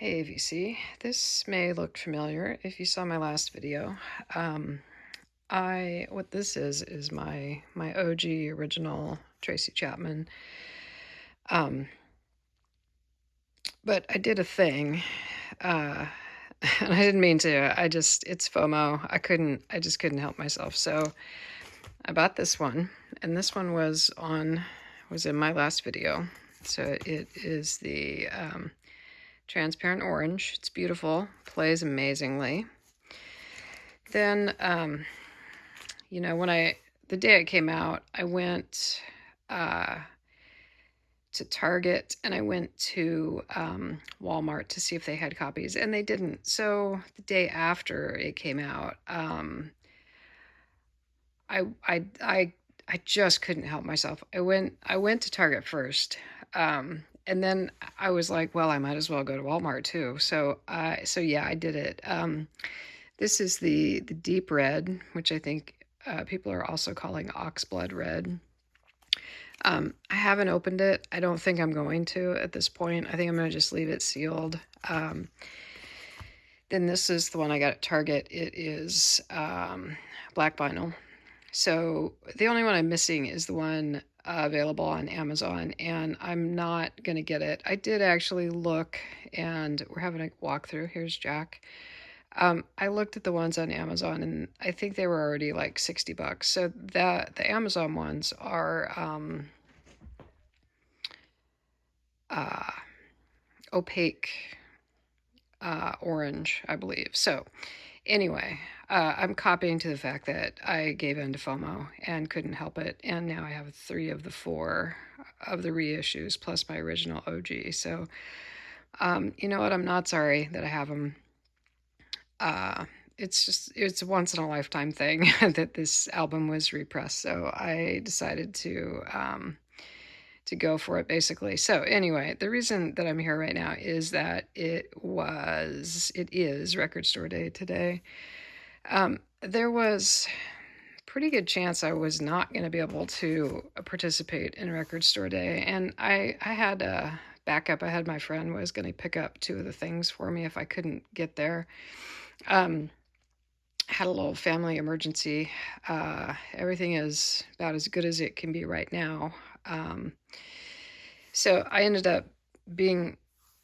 Hey VC, this may look familiar if you saw my last video. What this is my OG original Tracy Chapman. Um, but I did a thing, uh, and I didn't mean to. It's FOMO. I just couldn't help myself. So I bought this one, and this one was in my last video. So it is the transparent orange. It's beautiful, plays amazingly. Then, the day it came out, I went uh, to Target and I went to Walmart to see if they had copies, and they didn't. So the day after it came out, I I I I just couldn't help myself. I went to Target first. And then I was like, well, I might as well go to Walmart too. So yeah, I did it. This is the deep red, which I think people are also calling oxblood red. I haven't opened it. I don't think I'm going to at this point. I think I'm going to just leave it sealed. Then this is the one I got at Target. It is black vinyl. So the only one I'm missing is the one available on Amazon, and I'm not going to get it. I did actually look, and we're having a walkthrough. Here's Jack. I looked at the ones on Amazon, and I think they were already like $60. So the Amazon ones are uh, opaque orange, I believe. So anyway, I'm copying to the fact that I gave in to FOMO and couldn't help it, and now I have 3 of the 4 of the reissues plus my original OG. So you know what? I'm not sorry that I have them. It's a once in a lifetime thing that this album was repressed, so I decided to go for it basically. So anyway, the reason that I'm here right now is that it is Record Store Day today. There was a pretty good chance I was not going to be able to participate in Record Store Day, and I had a backup. I had my friend was going to pick up 2 of the things for me if I couldn't get there. Had a little family emergency. Everything is about as good as it can be right now. So I ended up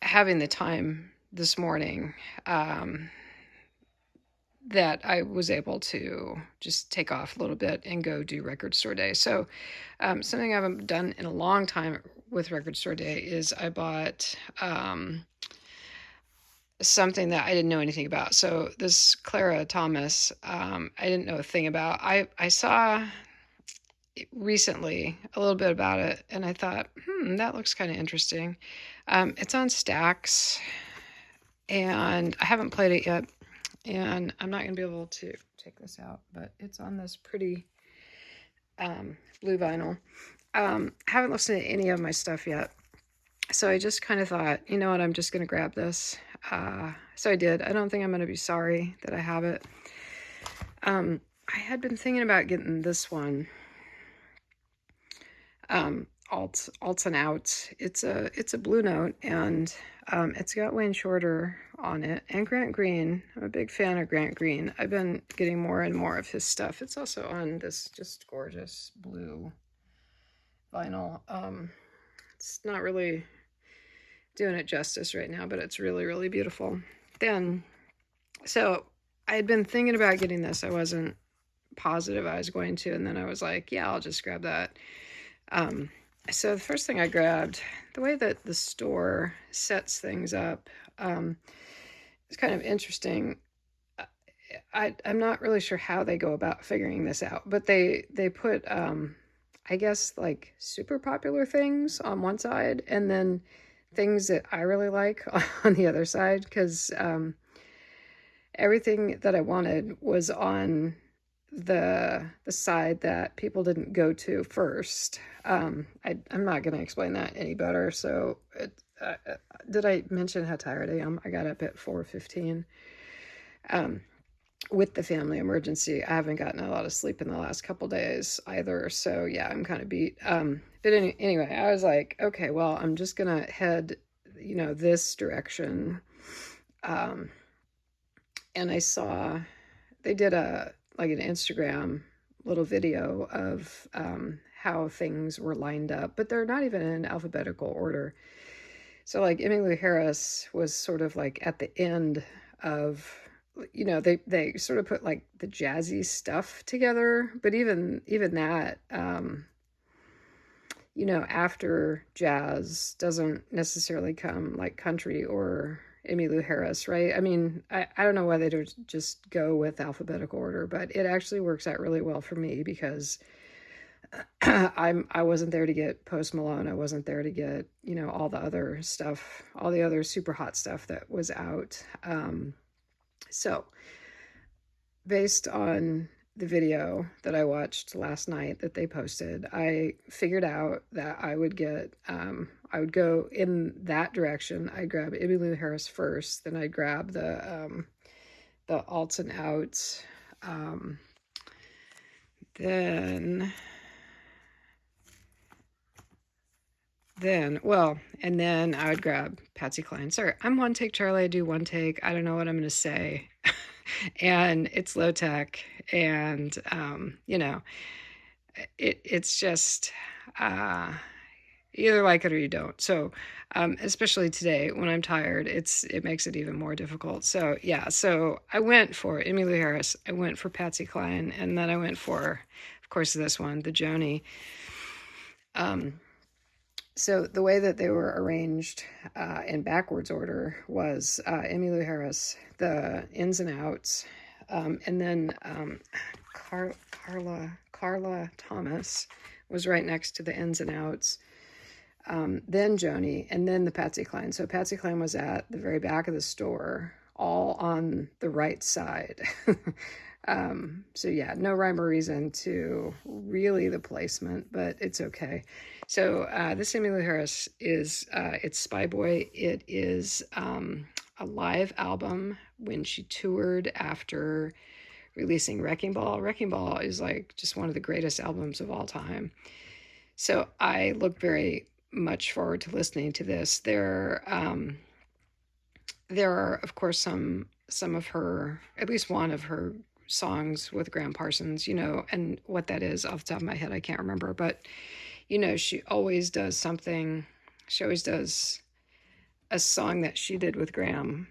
having the time this morning that I was able to just take off a little bit and go do Record Store Day. So something I haven't done in a long time with Record Store Day is I bought something that I didn't know anything about. So this Clara Thomas, I didn't know a thing about. I saw recently a little bit about it, and I thought, that looks kind of interesting. It's on Stax, and I haven't played it yet, and I'm not going to be able to take this out, but it's on this pretty blue vinyl. I haven't listened to any of my stuff yet, so I just kind of thought, you know what, I'm just going to grab this. So I did. I don't think I'm going to be sorry that I have it. I had been thinking about getting this one, Alts and Outs. It's a Blue Note, and it's got Wayne Shorter on it and Grant Green. I'm a big fan of Grant Green. I've been getting more and more of his stuff. It's also on this just gorgeous blue vinyl. It's not really doing it justice right now, but it's really, really beautiful. So I had been thinking about getting this. I wasn't positive I was going to, and then I was like, yeah, I'll just grab that. So the first thing I grabbed, the way that the store sets things up, is kind of interesting. I'm not really sure how they go about figuring this out, but they put, I guess, like super popular things on one side, and then things that I really like on the other side, because everything that I wanted was on the side that people didn't go to first. I'm not going to explain that any better. So did I mention how tired I am? I got up at 4:15 with the family emergency. I haven't gotten a lot of sleep in the last couple days either. So yeah, I'm kind of beat. But anyway, I was like, okay, well, I'm just going to head, this direction. Um, and I saw they did an Instagram little video of how things were lined up, but they're not even in alphabetical order. So like Emmylou Harris was sort of like at the end of, they sort of put like the jazzy stuff together, but even that, after jazz doesn't necessarily come like country or Emmylou Harris, right? I mean, I don't know why they don't just go with alphabetical order, but it actually works out really well for me because I wasn't there to get Post Malone. I wasn't there to get, all the other stuff, all the other super hot stuff that was out. So based on the video that I watched last night that they posted, I figured out that I would go in that direction. I'd grab Emmylou Harris first, then I'd grab the alts and outs. Then and then I would grab Patsy Cline. Sorry, I'm one take Charlie. I do one take. I don't know what I'm going to say. And it's low tech. And, it's just either like it or you don't. So, especially today when I'm tired, it makes it even more difficult. So, yeah. So I went for Emmylou Harris. I went for Patsy Cline. And then I went for, of course, this one, the Joni. So the way that they were arranged in backwards order was Emmylou Harris, the ins and outs, and then Carla Thomas was right next to the ins and outs. Then Joni, and then the Patsy Cline. So Patsy Cline was at the very back of the store, all on the right side. So yeah, no rhyme or reason to really the placement, but it's okay. So this Emmylou Harris is it's Spy Boy. It is a live album when she toured after releasing Wrecking Ball. Wrecking Ball is like just one of the greatest albums of all time. So I look very much forward to listening to this. There are of course some of her, at least one of her songs with Graham Parsons, and what that is off the top of my head, I can't remember, but she always does something. She always does a song that she did with Graham,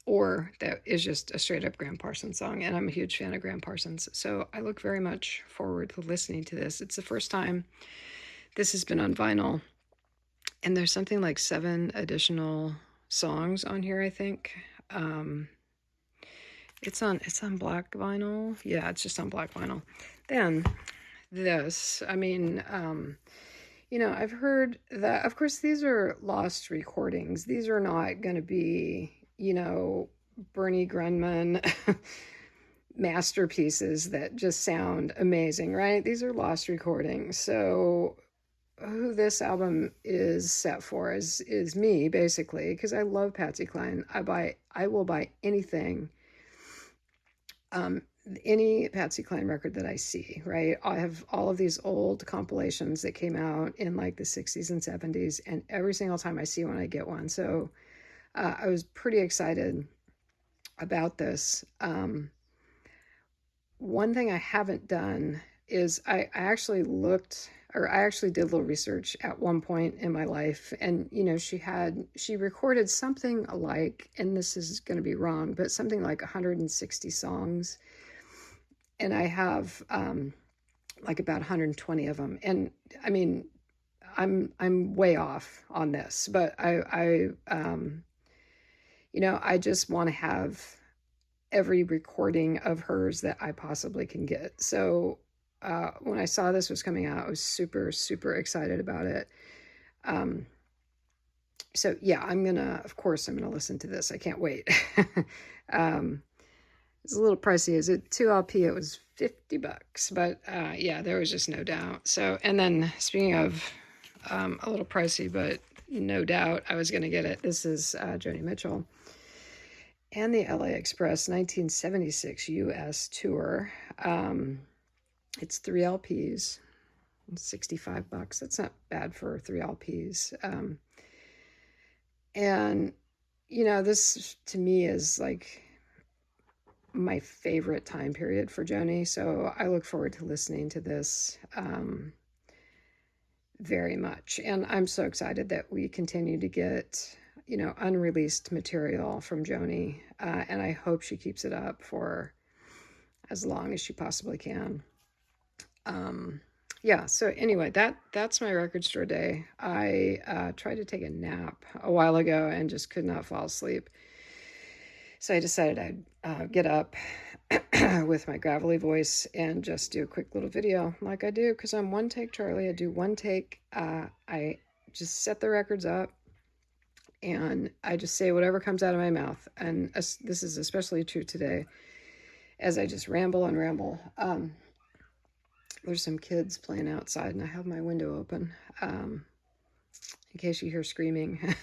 or that is just a straight up Graham Parsons song. And I'm a huge fan of Graham Parsons. So I look very much forward to listening to this. It's the first time this has been on vinyl. And there's something like 7 additional songs on here, I think. It's on black vinyl. Yeah, it's just on black vinyl. Then this, I mean, I've heard that, of course, these are lost recordings. These are not going to be, Bernie Grundman masterpieces that just sound amazing, right? These are lost recordings. So who this album is set for is me, basically, because I love Patsy Cline. I will buy anything, any Patsy Cline record that I see, right? I have all of these old compilations that came out in like the 60s and 70s, and every single time I see one, I get one. So I was pretty excited about this. One thing I haven't done is I actually did a little research at one point in my life, and she recorded something like, and this is going to be wrong, but something like 160 songs, and I have like about 120 of them. And I mean, I'm way off on this, but I just want to have every recording of hers that I possibly can get. So when I saw this was coming out, I was super, super excited about it. So yeah, of course I'm gonna listen to this. I can't wait. It's a little pricey. Is it 2 LP? It was $50, but yeah, there was just no doubt. So, and then speaking of a little pricey, but no doubt I was gonna get it. This is Joni Mitchell and the LA Express 1976 US tour. It's 3 LPs, $65. That's not bad for 3 LPs. And this to me is like my favorite time period for Joni. So I look forward to listening to this very much. And I'm so excited that we continue to get, unreleased material from Joni. And I hope she keeps it up for as long as she possibly can. Yeah, so anyway, that's my record store day. I tried to take a nap a while ago and just could not fall asleep. So I decided I'd get up with my gravelly voice and just do a quick little video like I do, because I'm one take Charlie. I do one take. I just set the records up and I just say whatever comes out of my mouth. And this is especially true today as I just ramble and ramble. There's some kids playing outside and I have my window open. In case you hear screaming.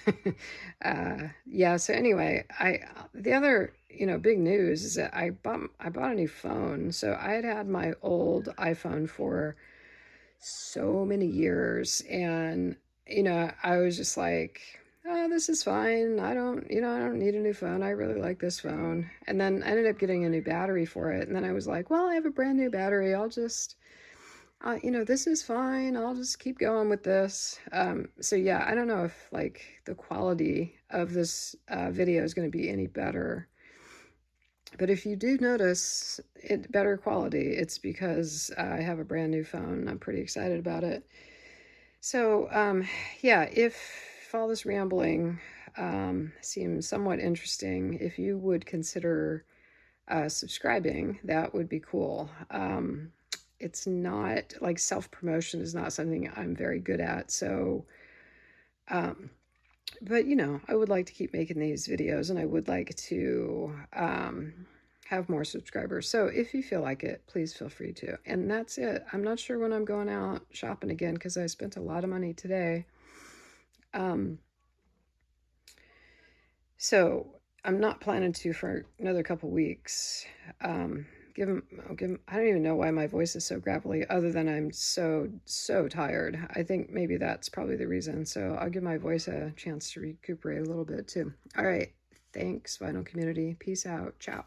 Yeah, so anyway, the other, big news is that I bought a new phone. So I had my old iPhone for so many years, and I was just like, oh, this is fine. I don't need a new phone. I really like this phone. And then I ended up getting a new battery for it. And then I was like, well, I have a brand new battery. I'll just this is fine. I'll just keep going with this. So yeah, I don't know if like the quality of this video is going to be any better. But if you do notice it better quality, it's because I have a brand new phone. I'm pretty excited about it. So yeah, if all this rambling seems somewhat interesting, if you would consider subscribing, that would be cool. It's not like self-promotion is not something I'm very good at. So, but I would like to keep making these videos and I would like to have more subscribers. So if you feel like it, please feel free to. And that's it. I'm not sure when I'm going out shopping again because I spent a lot of money today. So I'm not planning to for another couple weeks. I don't even know why my voice is so gravelly, other than I'm so tired. I think maybe that's probably the reason. So I'll give my voice a chance to recuperate a little bit too. All right. Thanks, Vinyl Community. Peace out. Ciao.